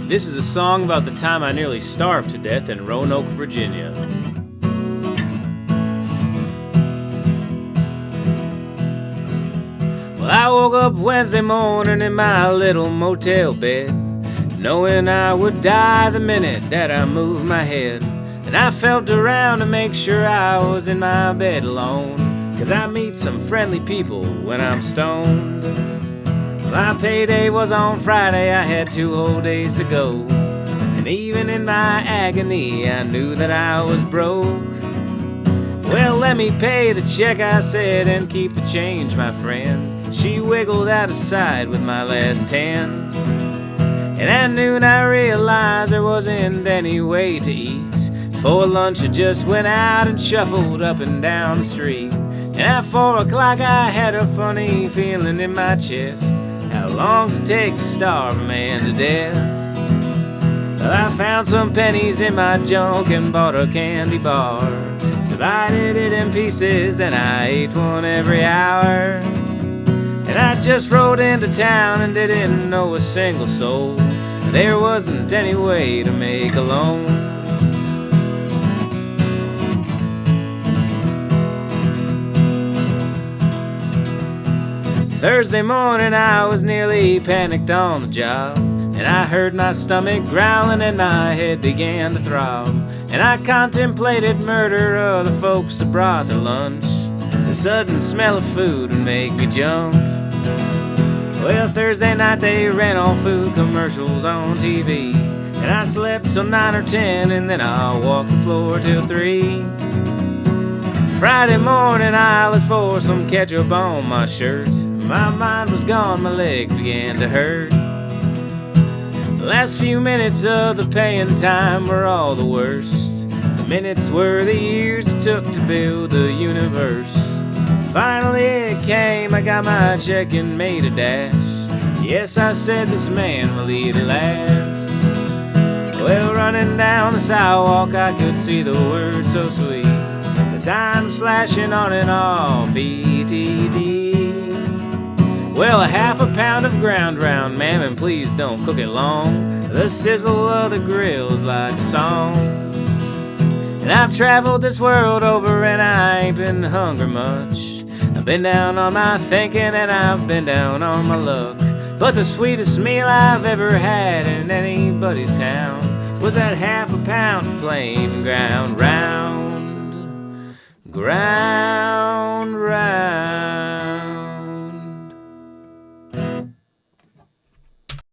This is a song about the time I nearly starved to death in Roanoke, Virginia. Well, I woke up Wednesday morning in my little motel bed, knowing I would die the minute that I moved my head. And I felt around to make sure I was in my bed alone, 'cause I meet some friendly people when I'm stoned. My payday was on Friday, I had 2 whole days to go. And even in my agony, I knew that I was broke. Well, let me pay the check, I said, and keep the change, my friend. She wiggled out of sight with my last 10. And at noon I realized there wasn't any way to eat. For lunch I just went out and shuffled up and down the street. And at 4 o'clock I had a funny feeling in my chest. How long's it take to starve a man to death? Well, I found some pennies in my junk and bought a candy bar. Divided it in pieces and I ate one every hour. And I just rode into town and didn't know a single soul. There wasn't any way to make a loan. Thursday morning I was nearly panicked on the job, and I heard my stomach growling and my head began to throb. And I contemplated murder of the folks that brought their lunch. The sudden smell of food would make me jump. Well, Thursday night they ran all food commercials on TV, and I slept till 9 or 10, and then I walked the floor till 3. Friday morning I looked for some ketchup on my shirt. My mind was gone, my legs began to hurt. The last few minutes of the paying time were all the worst. The minutes were the years it took to build the universe. Finally it came, I got my check and made a dash. Yes, I said this man will eat at last. Well, running down the sidewalk I could see the words so sweet. The signs flashing on and off, ETD. Well, a half a pound of ground round, ma'am, and please don't cook it long. The sizzle of the grill's like a song. And I've traveled this world over and I ain't been hungry much. I've been down on my thinking and I've been down on my luck. But the sweetest meal I've ever had in anybody's town was that half a pound of plain ground round.